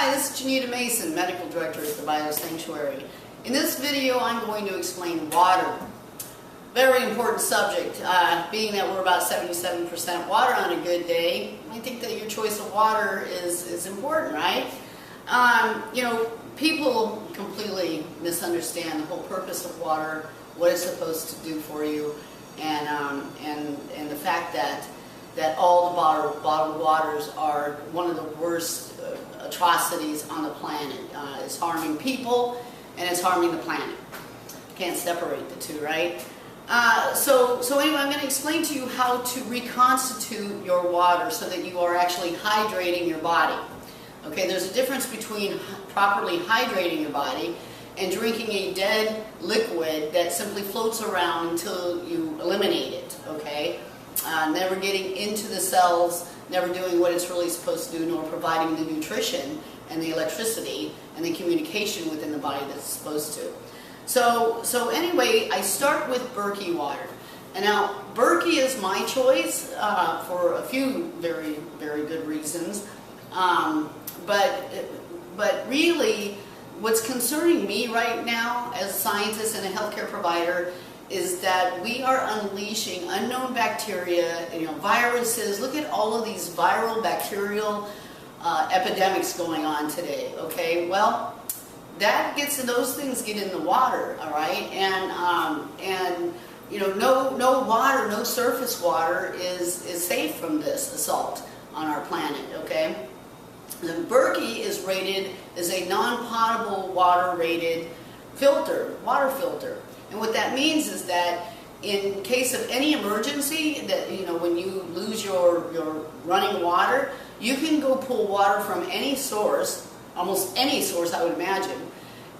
Hi, this is Janita Mason, Medical Director at the Biosanctuary. In this video, I'm going to explain water. Very important subject, being that we're about 77% water on a good day. I think that your choice of water is important, right? You know, people completely misunderstand the whole purpose of water, what it's supposed to do for you, and the fact that all the bottled waters are one of the worst atrocities on the planet. It's harming people and it's harming the planet. Can't separate the two, right? So anyway, I'm going to explain to you how to reconstitute your water so that you are actually hydrating your body. Okay, there's a difference between properly hydrating your body and drinking a dead liquid that simply floats around until you eliminate it, okay? Never getting into the cells, never doing what it's really supposed to do, nor providing the nutrition and the electricity and the communication within the body that's supposed to. So anyway, I start with Berkey water. And now, Berkey is my choice for a few very, very good reasons. But really, what's concerning me right now as a scientist and a healthcare provider is that we are unleashing unknown bacteria, viruses. Look at all of these viral bacterial epidemics going on today, okay? Well, those things get in the water, all right? And no water, no surface water is safe from this assault on our planet, okay? The Berkey is rated as a non-potable water rated water filter. And what that means is that in case of any emergency, that when you lose your running water, you can go pull water from any source, almost any source I would imagine,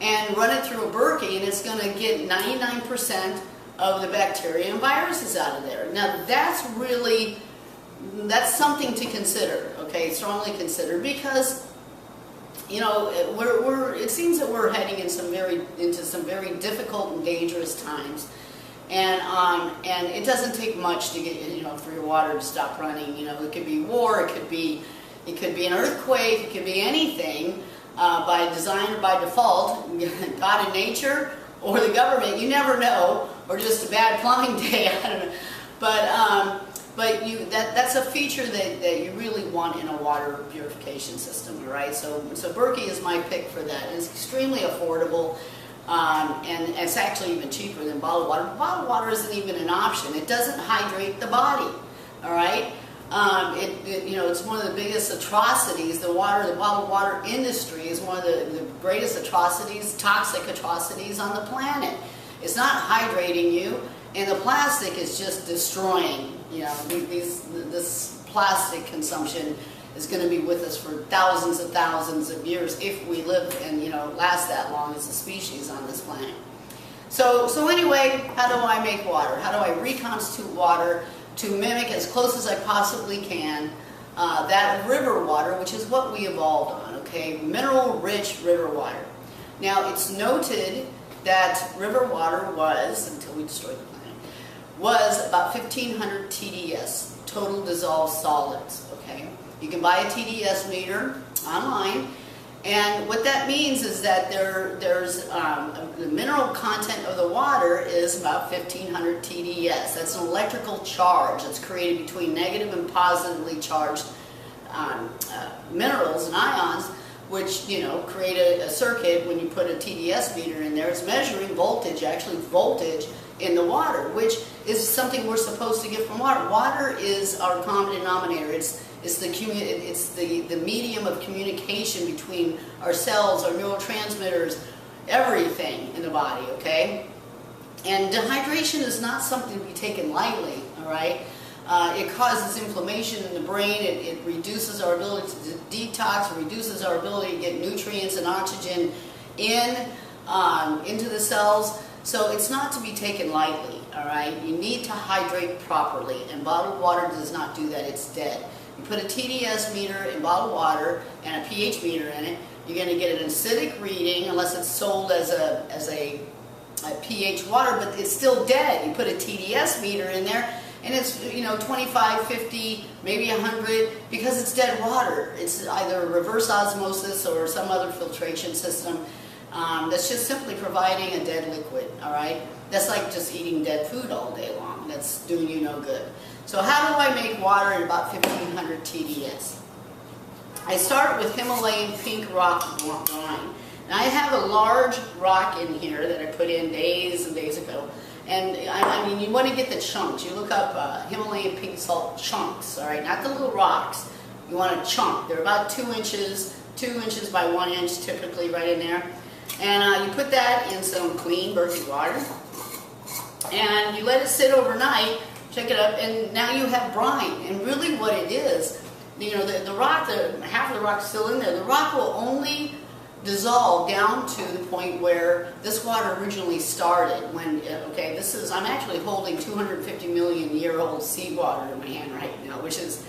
and run it through a Berkey, and it's going to get 99% of the bacteria and viruses out of there. Now that's something to consider, okay, strongly consider, because it seems that we're heading into some very difficult and dangerous times, and it doesn't take much to get for your water to stop running. It could be war, it could be an earthquake, it could be anything, by design or by default, God and nature or the government. You never know, or just a bad plumbing day. I don't know, but that's a feature that you really want in a water purification system, all right? So Berkey is my pick for that. It's extremely affordable, and it's actually even cheaper than bottled water. Bottled water isn't even an option. It doesn't hydrate the body, all right? It's one of the biggest atrocities. The bottled water industry is one of the greatest atrocities, toxic atrocities on the planet. It's not hydrating you, and the plastic is just destroying. This plastic consumption is going to be with us for thousands of years if we live and last that long as a species on this planet. So anyway, how do I make water? How do I reconstitute water to mimic as close as I possibly can that of river water, which is what we evolved on, okay? Mineral-rich river water. Now, it's noted that river water was, until we destroyed the planet, was about 1,500 TDS, total dissolved solids, okay? You can buy a TDS meter online, and what that means is that the mineral content of the water is about 1,500 TDS. That's an electrical charge that's created between negative and positively charged minerals and ions, which create a circuit. When you put a TDS meter in there, it's measuring voltage, actually voltage in the water, which is something we're supposed to get from water. Water is our common denominator. It's the medium of communication between our cells, our neurotransmitters, everything in the body, okay? And dehydration is not something to be taken lightly, all right? It causes inflammation in the brain. It reduces our ability to detox. It reduces our ability to get nutrients and oxygen into the cells. So it's not to be taken lightly, all right? You need to hydrate properly, and bottled water does not do that. It's dead. You put a TDS meter in bottled water and a pH meter in it, you're going to get an acidic reading unless it's sold as a pH water, but it's still dead. You put a TDS meter in there And it's, 25, 50, maybe 100, because it's dead water. It's either reverse osmosis or some other filtration system that's just simply providing a dead liquid, all right? That's like just eating dead food all day long. That's doing you no good. So how do I make water at about 1500 TDS? I start with Himalayan pink rock brine. Now I have a large rock in here that I put in days and days ago. And I mean, you want to get the chunks. You look up Himalayan pink salt chunks, all right? Not the little rocks. You want a chunk. They're about 2 inches by 1 inch typically right in there. And you put that in some clean Berkey water. And you let it sit overnight, check it up, and now you have brine. And really what it is, the rock, half of the rock is still in there. The rock will only dissolve down to the point where this water originally started. When, okay, I'm actually holding 250 million year old seawater in my hand right now, which is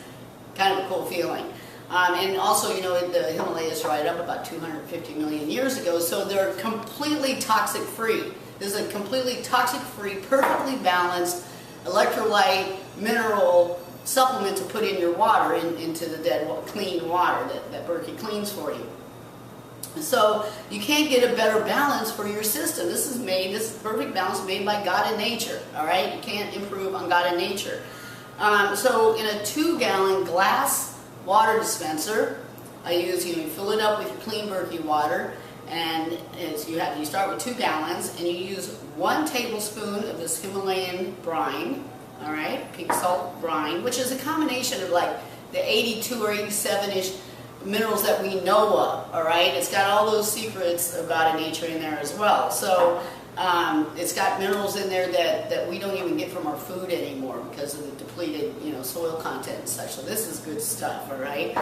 kind of a cool feeling. And also, the Himalayas dried up about 250 million years ago, so they're completely toxic free. This is a completely toxic free, perfectly balanced electrolyte, mineral supplement to put in your water, into the dead, clean water that Berkey cleans for you. So you can't get a better balance for your system. This is perfect balance made by God and nature, all right? You can't improve on God and nature. So in a 2-gallon glass water dispenser, I use, you fill it up with your clean Berkey water, and you start with 2 gallons, and you use 1 tablespoon of this Himalayan brine, all right, pink salt brine, which is a combination of like the 82 or 87-ish minerals that we know of, all right? It's got all those secrets of God and nature in there as well. So it's got minerals in there that we don't even get from our food anymore because of the depleted, soil content and such. So this is good stuff, all right?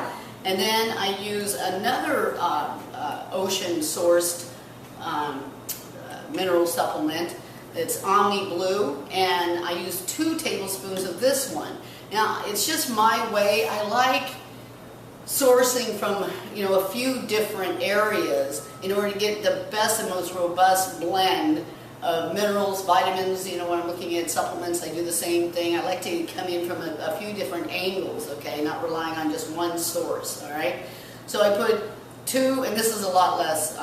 And then I use another ocean-sourced mineral supplement. It's Omni Blue, and I use 2 tablespoons of this one. Now, it's just my way. I like sourcing from a few different areas in order to get the best and most robust blend of minerals, vitamins. When I'm looking at supplements, I do the same thing. I like to come in from a few different angles, okay, not relying on just one source, all right? So I put 2, and this is a lot less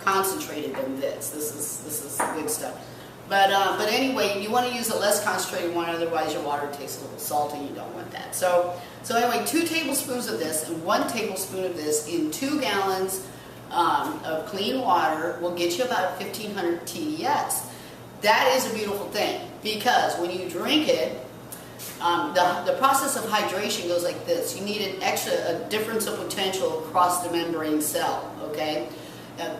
concentrated than this. This is good stuff. But anyway, you want to use a less concentrated one, otherwise your water tastes a little salty. You don't want that. So anyway, 2 tablespoons of this and 1 tablespoon of this in 2 gallons of clean water will get you about 1500 TDS. That is a beautiful thing, because when you drink it, the process of hydration goes like this. You need a difference of potential across the membrane cell, okay?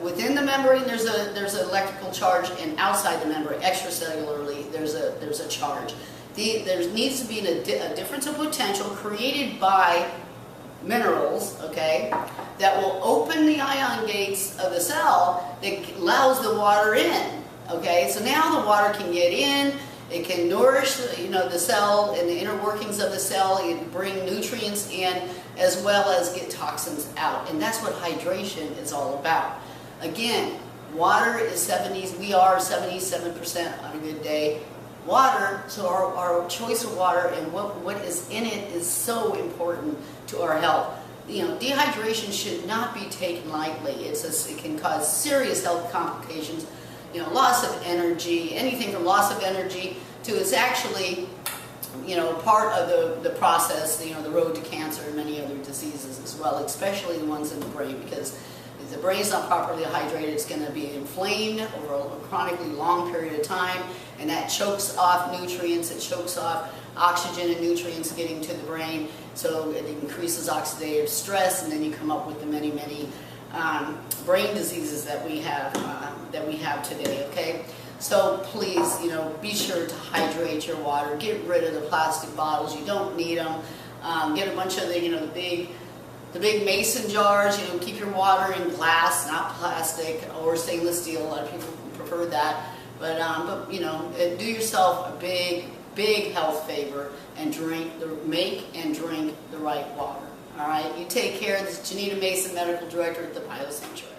Within the membrane, there's an electrical charge, and outside the membrane, extracellularly, there's a charge. There needs to be a difference of potential created by minerals, okay, that will open the ion gates of the cell that allows the water in, okay. So now the water can get in. It can nourish, the cell and the inner workings of the cell. It can bring nutrients in as well as get toxins out. And that's what hydration is all about. Again, water is we are 77% on a good day. Water, so our choice of water and what is in it is so important to our health. Dehydration should not be taken lightly. It can cause serious health complications. Loss of energy, anything from loss of energy to it's actually, part of the process, the road to cancer and many other diseases as well, especially the ones in the brain, because if the brain's not properly hydrated, it's going to be inflamed over a chronically long period of time, and that chokes off nutrients, it chokes off oxygen and nutrients getting to the brain, so it increases oxidative stress, and then you come up with the many brain diseases that we have today, okay? So please, be sure to hydrate your water. Get rid of the plastic bottles. You don't need them. Get a bunch of the big mason jars. Keep your water in glass, not plastic, or stainless steel. A lot of people prefer that. But do yourself a big health favor and make and drink the right water. All right. You take care. This is Janita Mason, Medical Director at the Biosanctuary.